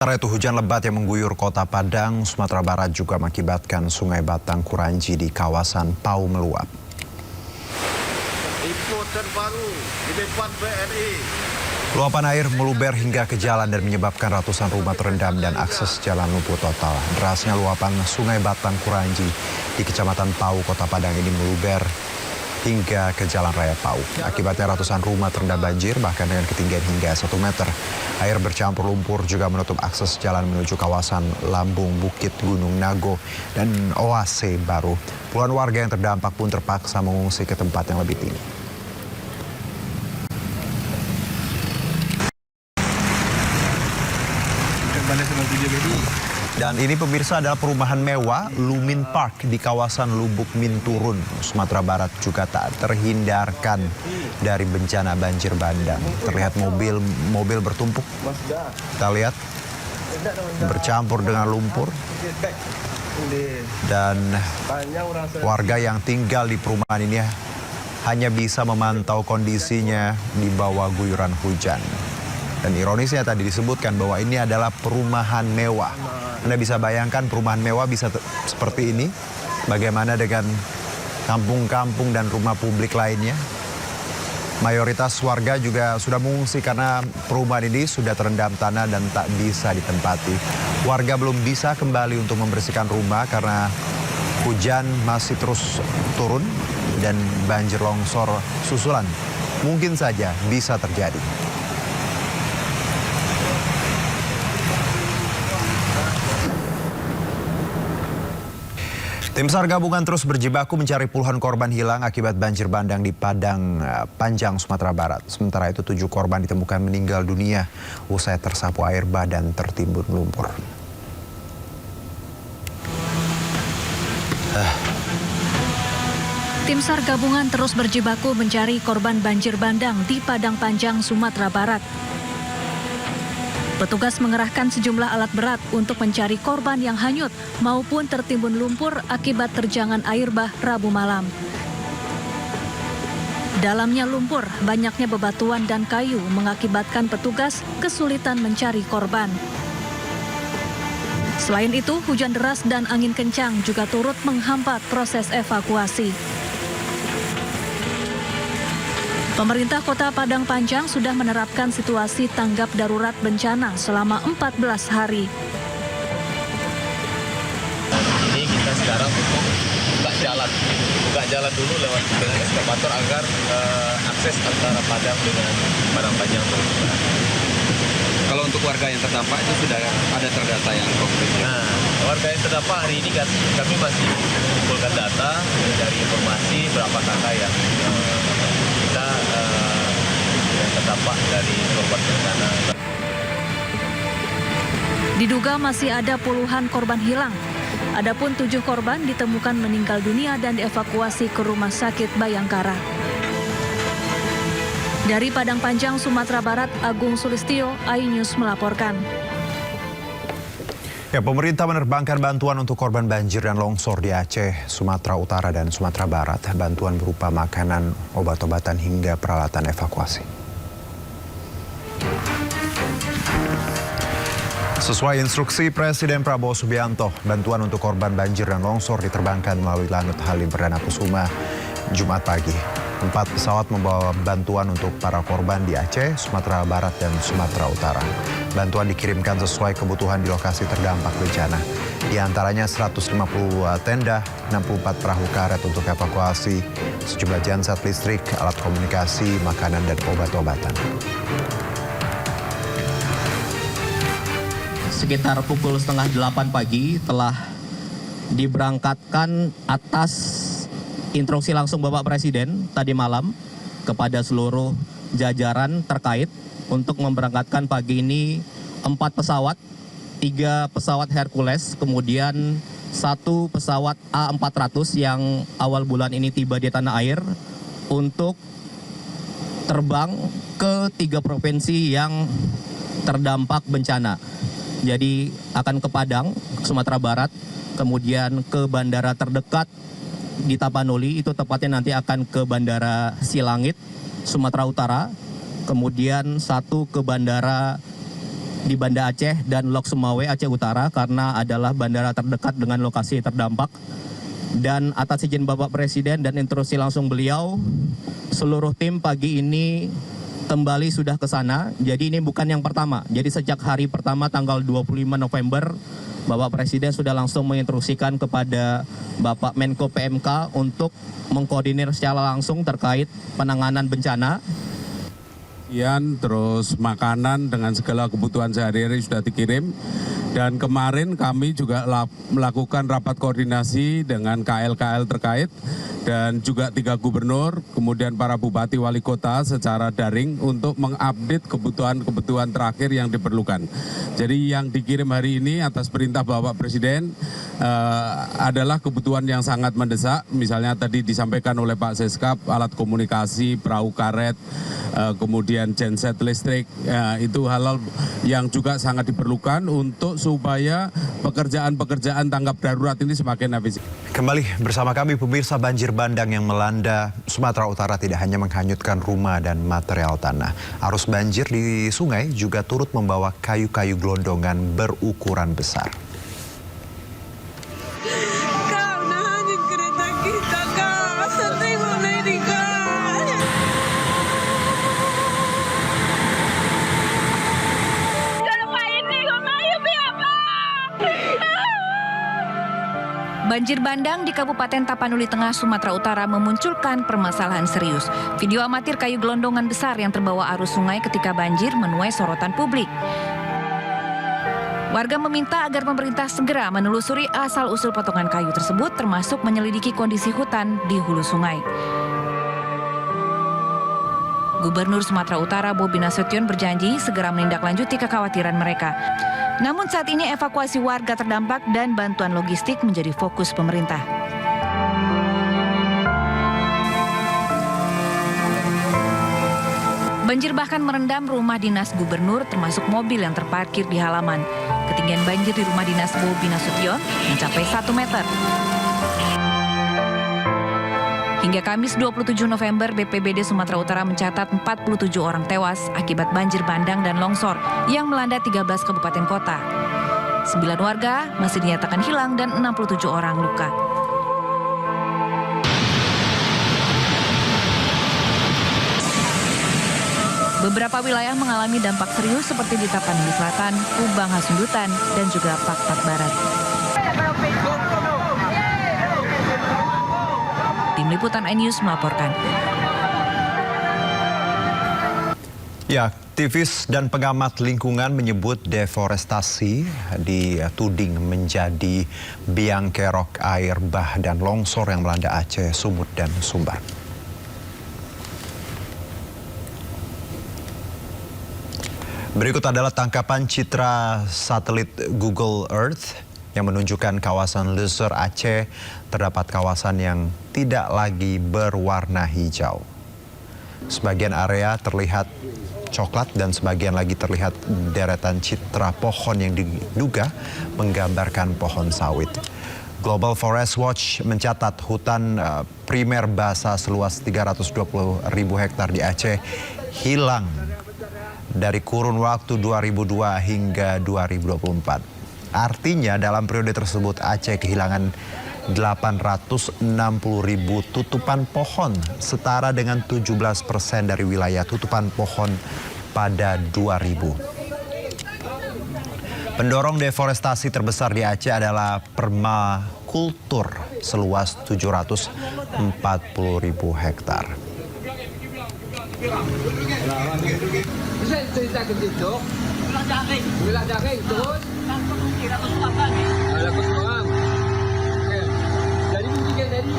Sementara itu hujan lebat yang mengguyur kota Padang, Sumatera Barat juga mengakibatkan Sungai Batang Kuranji di kawasan Pau meluap. Info terbaru di depan BRI. Luapan air meluber hingga ke jalan dan menyebabkan ratusan rumah terendam dan akses jalan lumpuh total. Derasnya luapan Sungai Batang Kuranji di Kecamatan Pau, Kota Padang ini meluber hingga ke Jalan Raya Pau. Akibatnya ratusan rumah terendam banjir bahkan dengan ketinggian hingga 1 meter. Air bercampur lumpur juga menutup akses jalan menuju kawasan Lambung Bukit Gunung Nago dan Oase Baru. Puluhan warga yang terdampak pun terpaksa mengungsi ke tempat yang lebih tinggi. Dan ini pemirsa adalah perumahan mewah Lumin Park di kawasan Lubuk Minturun, Sumatera Barat juga tak terhindarkan dari bencana banjir bandang. Terlihat mobil bertumpuk. Kita lihat bercampur dengan lumpur. Dan warga yang tinggal di perumahan ini hanya bisa memantau kondisinya di bawah guyuran hujan. Dan ironisnya tadi disebutkan bahwa ini adalah perumahan mewah. Anda bisa bayangkan perumahan mewah bisa seperti ini. Bagaimana dengan kampung-kampung dan rumah publik lainnya? Mayoritas warga juga sudah mengungsi karena perumahan ini sudah terendam tanah dan tak bisa ditempati. Warga belum bisa kembali untuk membersihkan rumah karena hujan masih terus turun dan banjir longsor susulan mungkin saja bisa terjadi. Tim SAR gabungan terus berjibaku mencari puluhan korban hilang akibat banjir bandang di Padang Panjang, Sumatera Barat. Sementara itu 7 korban ditemukan meninggal dunia usai tersapu air bah dan tertimbun lumpur. Tim SAR gabungan terus berjibaku mencari korban banjir bandang di Padang Panjang, Sumatera Barat. Petugas mengerahkan sejumlah alat berat untuk mencari korban yang hanyut maupun tertimbun lumpur akibat terjangan air bah Rabu malam. Dalamnya lumpur, banyaknya bebatuan dan kayu mengakibatkan petugas kesulitan mencari korban. Selain itu, hujan deras dan angin kencang juga turut menghambat proses evakuasi. Pemerintah Kota Padang Panjang sudah menerapkan situasi tanggap darurat bencana selama 14 hari. Ini kita sekarang untuk buka jalan dulu lewat dengan eskavator agar akses antara Padang dengan Padang Panjang terbuka. Kalau untuk warga yang terdampak itu sudah ada terdata yang konkret. Nah, warga yang terdampak hari ini kami masih mengumpulkan data dari informasi berapa kakak yang kita yang terdampak dari korban bencana. Diduga masih ada puluhan korban hilang. Adapun 7 korban ditemukan meninggal dunia dan dievakuasi ke Rumah Sakit Bayangkara. Dari Padang Panjang, Sumatera Barat, Agung Sulistyo, iNews melaporkan. Ya, pemerintah menerbangkan bantuan untuk korban banjir dan longsor di Aceh, Sumatera Utara, dan Sumatera Barat. Bantuan berupa makanan, obat-obatan, hingga peralatan evakuasi. Sesuai instruksi Presiden Prabowo Subianto, bantuan untuk korban banjir dan longsor diterbangkan melalui Lanut Halim Perdana Kusuma Jumat pagi. 4 pesawat membawa bantuan untuk para korban di Aceh, Sumatera Barat, dan Sumatera Utara. Bantuan dikirimkan sesuai kebutuhan di lokasi terdampak bencana. Di antaranya 150 tenda, 64 perahu karet untuk evakuasi, sejumlah genset listrik, alat komunikasi, makanan, dan obat-obatan. Sekitar pukul 7:30 pagi telah diberangkatkan atas instruksi langsung Bapak Presiden tadi malam kepada seluruh jajaran terkait untuk memberangkatkan pagi ini 4 pesawat, 3 pesawat Hercules, kemudian 1 pesawat A400 yang awal bulan ini tiba di tanah air untuk terbang ke 3 provinsi yang terdampak bencana. Jadi akan ke Padang, Sumatera Barat, kemudian ke bandara terdekat di Tapanuli, itu tepatnya nanti akan ke Bandara Silangit, Sumatera Utara, kemudian 1 ke Bandara di Banda Aceh dan Lok Sumawe, Aceh Utara, karena adalah bandara terdekat dengan lokasi terdampak. Dan atas izin Bapak Presiden dan instruksi langsung beliau, seluruh tim pagi ini kembali sudah ke sana. Jadi ini bukan yang pertama. Jadi sejak hari pertama tanggal 25 November, Bapak Presiden sudah langsung menginstruksikan kepada Bapak Menko PMK untuk mengkoordinir secara langsung terkait penanganan bencana. Terus makanan dengan segala kebutuhan sehari-hari sudah dikirim. Dan kemarin kami juga melakukan rapat koordinasi dengan KL-KL terkait dan juga 3 gubernur, kemudian para bupati wali kota secara daring untuk mengupdate kebutuhan-kebutuhan terakhir yang diperlukan. Jadi yang dikirim hari ini atas perintah Bapak Presiden adalah kebutuhan yang sangat mendesak. Misalnya tadi disampaikan oleh Pak Seskap, alat komunikasi, perahu karet, kemudian genset listrik, itu hal-hal yang juga sangat diperlukan untuk supaya pekerjaan-pekerjaan tanggap darurat ini semakin efisien. Kembali bersama kami pemirsa, banjir bandang yang melanda Sumatera Utara tidak hanya menghanyutkan rumah dan material tanah. Arus banjir di sungai juga turut membawa kayu-kayu gelondongan berukuran besar. Kau nahanin kereta kita, kau. Santai boleh di kau. Banjir bandang di Kabupaten Tapanuli Tengah, Sumatera Utara memunculkan permasalahan serius. Video amatir kayu gelondongan besar yang terbawa arus sungai ketika banjir menuai sorotan publik. Warga meminta agar pemerintah segera menelusuri asal-usul potongan kayu tersebut, termasuk menyelidiki kondisi hutan di hulu sungai. Gubernur Sumatera Utara Bobi Nasution berjanji segera menindaklanjuti kekhawatiran mereka. Namun saat ini evakuasi warga terdampak dan bantuan logistik menjadi fokus pemerintah. Banjir bahkan merendam rumah dinas gubernur termasuk mobil yang terparkir di halaman. Ketinggian banjir di rumah dinas Bobi Nasution mencapai 1 meter. Hingga Kamis 27 November, BPBD Sumatera Utara mencatat 47 orang tewas akibat banjir bandang dan longsor yang melanda 13 kabupaten kota. 9 warga masih dinyatakan hilang dan 67 orang luka. Beberapa wilayah mengalami dampak serius seperti di Tapanuli Selatan, Kubang Hasundutan, dan juga Pak Barat. Tim Liputan iNews melaporkan. Ya, aktivis dan pengamat lingkungan menyebut deforestasi dituding menjadi biang kerok air bah dan longsor yang melanda Aceh, Sumut, dan Sumbar. Berikut adalah tangkapan citra satelit Google Earth yang menunjukkan kawasan Lesser Aceh terdapat kawasan yang tidak lagi berwarna hijau. Sebagian area terlihat coklat dan sebagian lagi terlihat deretan citra pohon yang diduga menggambarkan pohon sawit. Global Forest Watch mencatat hutan primer basah seluas 320.000 hektar di Aceh hilang dari kurun waktu 2002 hingga 2024. Artinya dalam periode tersebut Aceh kehilangan 860.000 tutupan pohon, setara dengan 17% dari wilayah tutupan pohon pada 2000. Pendorong deforestasi terbesar di Aceh adalah permakultur seluas 740.000 hektar. Bisa cerita ke situ, bilang jaring terus. Ada kesukaan. Jadi mungkin dari